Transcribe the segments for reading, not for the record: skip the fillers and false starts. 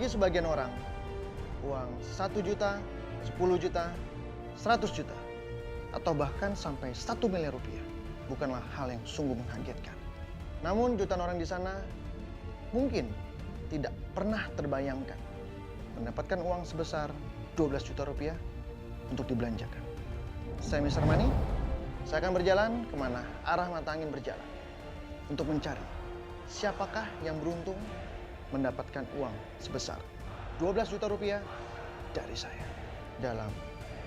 Bagi sebagian orang, uang 1 juta, 10 juta, 100 juta, atau bahkan sampai 1 miliar rupiah bukanlah hal yang sungguh mengagetkan. Namun jutaan orang di sana mungkin tidak pernah terbayangkan mendapatkan uang sebesar 12 juta rupiah untuk dibelanjakan. Saya Mr. Money, saya akan berjalan kemana arah mata angin berjalan untuk mencari siapakah yang beruntung mendapatkan uang sebesar 12 juta rupiah dari saya dalam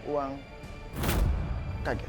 Uang Kaget.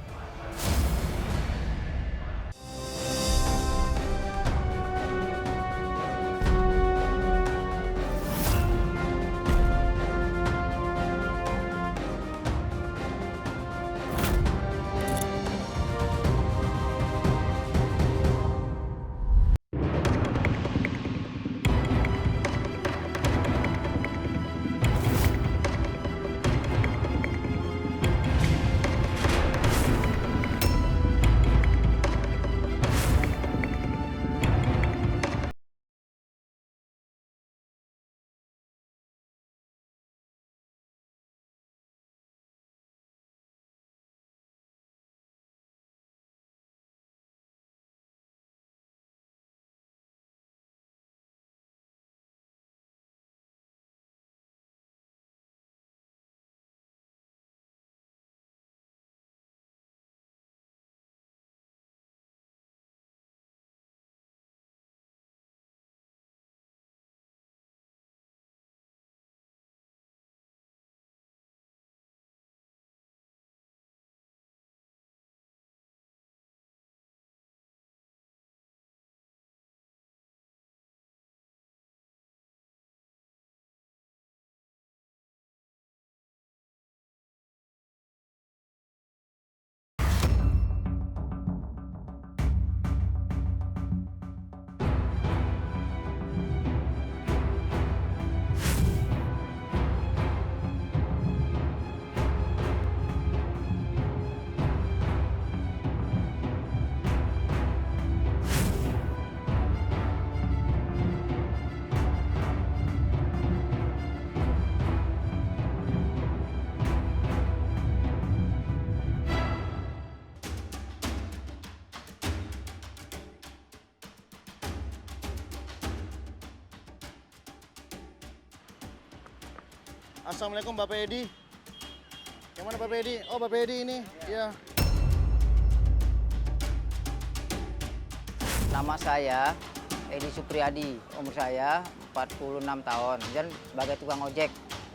Assalamualaikum Bapak Edi. Yang mana Bapak Edi? Oh Bapak Edi ini. Iya. Nama saya Edi Supriyadi, umur saya 46 tahun dan sebagai tukang ojek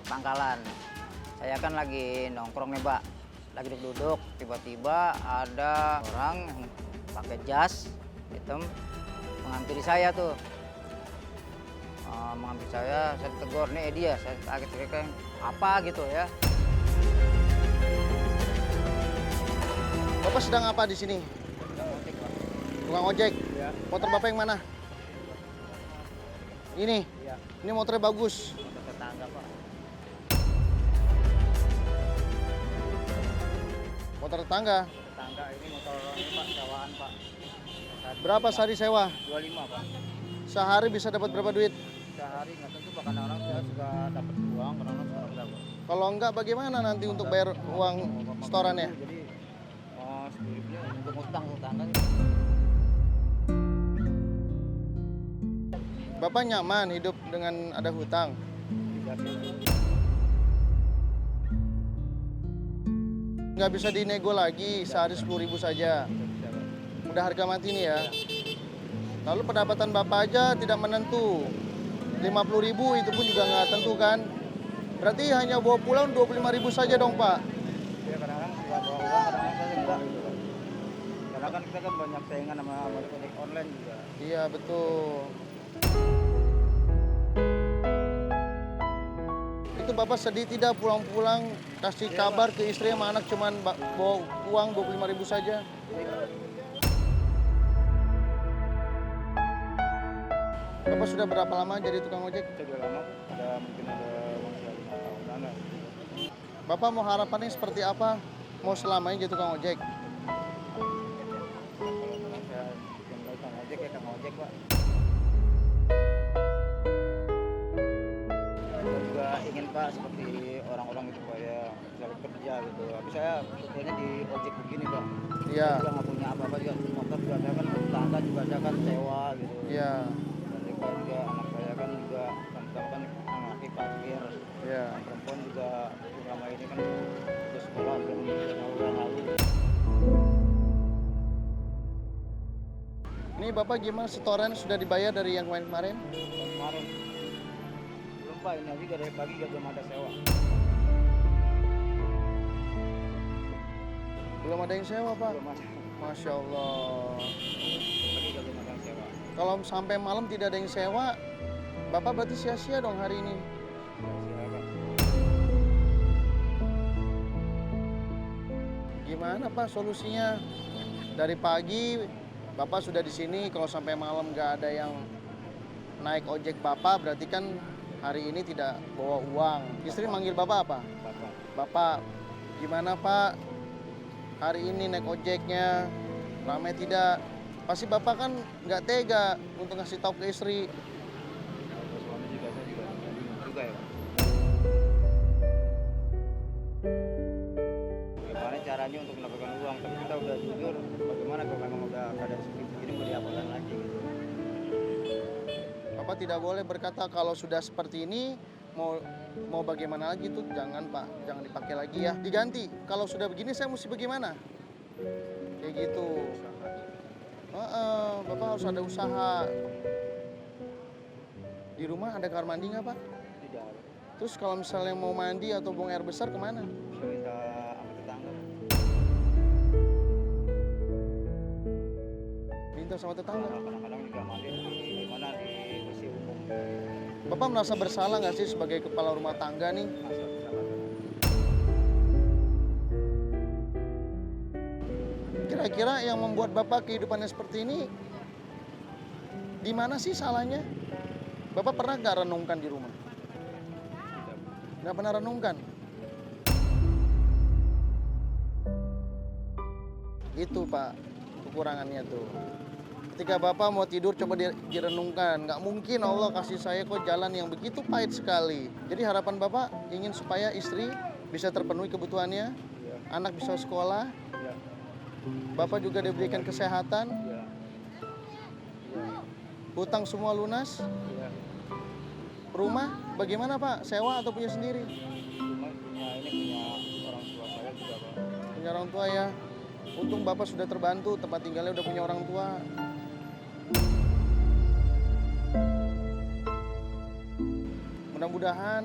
pangkalan. Saya kan lagi nongkrong nih Pak, lagi duduk-duduk, tiba-tiba ada orang yang pakai jas hitam menghampiri saya tuh. Mengambil saya tegur, nih Edi ya, saya kaget kayak apa gitu ya. Bapak sedang apa di sini? Ojek, Pak. Tukang ojek? Ya. Motor Bapak yang mana? Ini? Iya. Ini motornya bagus. Motor tetangga Pak. Motor tetangga? Tetangga ini motor ini Pak, sewaan Pak. Berapa sehari sewa? 25 Pak. Sehari bisa dapat berapa duit? Sehari nggak tentu Pak, kadang-kadang saya suka dapat uang, kadang-kadang suka enggak Pak. Kalau enggak bagaimana nanti untuk bayar uang setorannya? Jadi 10.000 untuk utang tetangga. Bapak nyaman hidup dengan ada hutang? Nggak bisa dinego lagi, sehari 10.000 saja. Udah harga mati nih ya. Lalu pendapatan Bapak aja tidak menentu. 50.000 itu pun juga nggak tentu kan? Berarti hanya bawa pulang 25.000 saja dong Pak? Ya kadang-kadang suka bawa uang, kadang-kadang saya enggak gitu Pak. Karena kan kita kan banyak saingan sama ojek online juga. Iya betul. Itu Bapak sedih tidak pulang-pulang kasih kabar ke istri sama anak cuman bawa uang 25.000 saja? Bapak sudah berapa lama jadi tukang ojek? Sudah lama, mungkin ada masih 5 tahunan lah. Bapak mau harapannya seperti apa? Mau selamanya jadi tukang ojek? Kalau memang saya bikin tukang ojek ya tukang ojek Pak. Pak seperti orang-orang gitu Pak ya, misalnya kerja gitu. Tapi saya sebetulnya di ojek begini Pak. Iya. Saya juga nggak punya apa-apa juga, motor juga saya kan tetangga juga saya kan sewa gitu. Iya. Dan juga anak saya kan juga sama-sama kan anak laki parkir. Iya. Perempuan juga selama ini kan udah sekolah belum lalu. Ini Bapak gimana, setoran sudah dibayar dari yang kemarin? Kemarin belum Pak, ini aja dari pagi gak belum ada sewa. Belum ada yang sewa, Pak? Belum ada. Masya Allah. Pagi gak belum ada yang sewa. Kalau sampai malam tidak ada yang sewa, Bapak berarti sia-sia dong hari ini. Siapa? Gimana Pak solusinya? Dari pagi Bapak sudah di sini, kalau sampai malam nggak ada yang naik ojek Bapak, berarti kan hari ini tidak bawa uang. Istri manggil Bapak apa? Bapak. Bapak, gimana Pak? Hari ini naik ojeknya, ramai tidak? Pasti Bapak kan nggak tega untuk ngasih tahu ke istri. Kalau suami juga saya juga bingung juga ya Pak. Gimana caranya untuk mendapatkan uang? Tapi kita udah jujur, bagaimana kalau memang udah keadaan seperti ini mau diapakan lagi gitu. Bapak tidak boleh berkata kalau sudah seperti ini mau bagaimana lagi tuh, jangan Pak, jangan dipakai lagi ya, diganti. Kalau sudah begini saya mesti bagaimana? Kayak gitu. Bapak harus ada usaha. Di rumah ada kamar mandi nggak Pak? Tidak ada. Terus kalau misalnya mau mandi atau buang air besar kemana? Bisa minta sama tetangga. Minta sama tetangga. Kadang-kadang juga mandi di mana di WC umum. Bapak merasa bersalah nggak sih sebagai kepala rumah tangga nih? Masa bersama dengan Kira-kira yang membuat Bapak kehidupannya seperti ini, di mana sih salahnya? Bapak pernah nggak renungkan di rumah? Nggak pernah renungkan? Itu Pak, kekurangannya tuh. Ketika Bapak mau tidur coba direnungkan. Nggak mungkin Allah kasih saya kok jalan yang begitu pahit sekali. Jadi harapan Bapak ingin supaya istri bisa terpenuhi kebutuhannya, anak bisa sekolah, ya, Bapak juga diberikan kesehatan, ya, ya, hutang semua lunas. ya. Rumah bagaimana Pak? Sewa atau punya sendiri? Cuma punya orang tua saya juga Pak. Punya orang tua ya. Untung Bapak sudah terbantu, tempat tinggalnya udah punya orang tua. Mudah-mudahan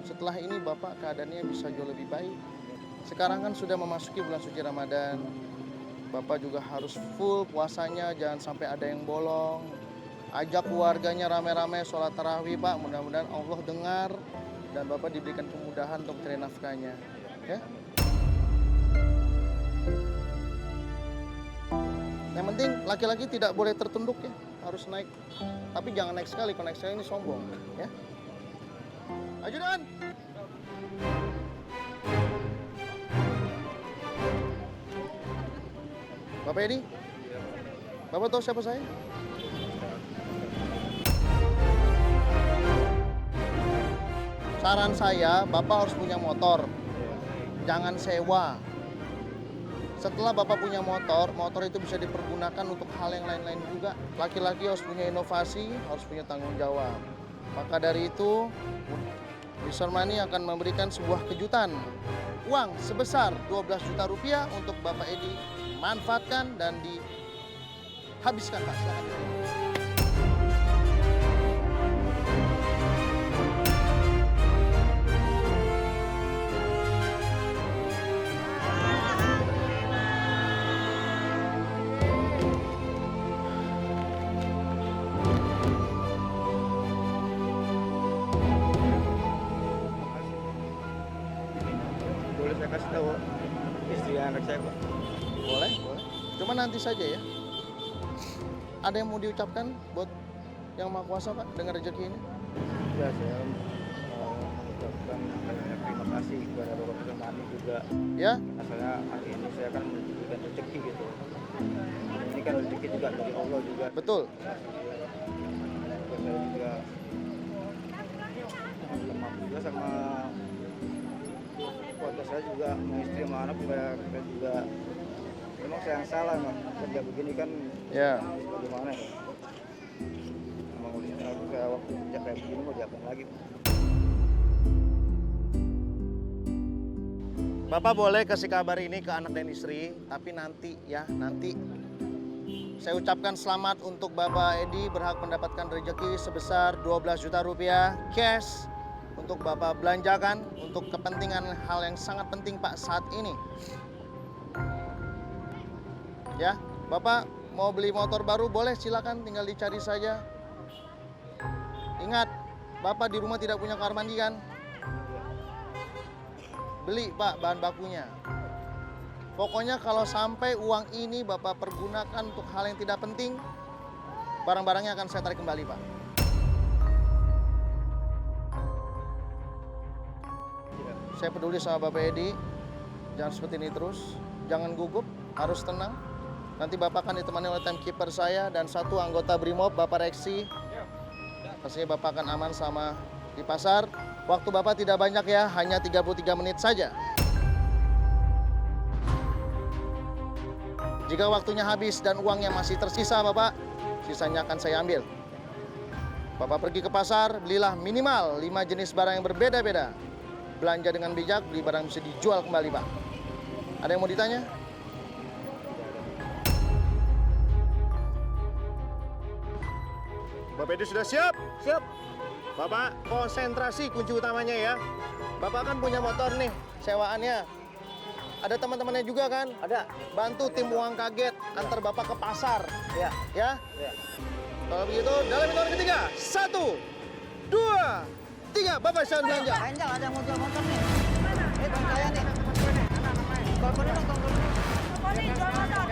setelah ini Bapak keadaannya bisa jauh lebih baik. Sekarang kan sudah memasuki bulan suci Ramadan. Bapak juga harus full puasanya, jangan sampai ada yang bolong. Ajak keluarganya rame-rame sholat tarawih Pak, mudah-mudahan Allah dengar dan Bapak diberikan kemudahan untuk mencari nafkahnya. Ya? Yang penting laki-laki tidak boleh tertunduk ya, harus naik. Tapi jangan naik sekali, kalau naik sekali ini sombong. Ya? Ajudan! Bapak Edi? Bapak tahu siapa saya? Saran saya, Bapak harus punya motor. Jangan sewa. Setelah Bapak punya motor, motor itu bisa dipergunakan untuk hal yang lain-lain juga. Laki-laki harus punya inovasi, harus punya tanggung jawab. Maka dari itu, Mr. Money akan memberikan sebuah kejutan. Uang sebesar 12 juta rupiah untuk Bapak Edi manfaatkan dan dihabiskan Pak. Silakan diterima. Boleh saya kasih tahu istri anak saya Pak? Boleh, boleh. Cuma nanti saja ya. Ada yang mau diucapkan buat Yang Maha Kuasa Pak dengan rezeki ini? Ya, saya mengucapkan terima kasih kepada Bapak Mr. Money juga. Ya, Karena saya hari ini saya kan diberikan rezeki gitu. Ini kan rezeki juga dari Allah juga. betul. Saya juga minta maaf juga sama saya juga mau istri sama anak supaya kita juga memang saya yang salah emang kerja begini kan Ya. bagaimana ya. Emang udah aku kayak waktu kerja kayak begini mau diapain lagi. Bapak boleh kasih kabar ini ke anak dan istri, tapi nanti ya, nanti. Saya ucapkan selamat untuk Bapak Edi berhak mendapatkan rezeki sebesar 12 juta rupiah cash untuk Bapak belanjakan untuk kepentingan hal yang sangat penting Pak saat ini. Ya, Bapak mau beli motor baru boleh silakan tinggal dicari saja. Ingat, Bapak di rumah tidak punya kamar mandi kan? Beli Pak bahan bakunya. Pokoknya kalau sampai uang ini Bapak pergunakan untuk hal yang tidak penting, barang-barangnya akan saya tarik kembali Pak. Saya peduli sama Bapak Edi, jangan seperti ini terus, jangan gugup, harus tenang. Nanti Bapak akan ditemani oleh timekeeper saya dan satu anggota Brimob, Bapak Reksi. Pastinya Bapak akan aman sama di pasar. Waktu Bapak tidak banyak ya, hanya 33 menit saja. Jika waktunya habis dan uangnya masih tersisa Bapak, sisanya akan saya ambil. Bapak pergi ke pasar, belilah minimal 5 jenis barang yang berbeda-beda. Belanja dengan bijak, beli barang bisa dijual kembali Pak. Ada yang mau ditanya? Bapak Edi sudah siap? Siap. Bapak konsentrasi kunci utamanya ya. Bapak kan punya motor nih, sewaannya. Ada teman-temannya juga kan? Ada. Bantu tim uang kaget antar Bapak ke pasar. Ya. Ya? Ya. Kalau begitu, dalam hitungan ketiga. 1, 2, 3. Bapak silakan belanja. Angel ada yang mau jual motor nih. Teman saya nih. Telepon ini dong, telepon ini. Telepon ini jual motor.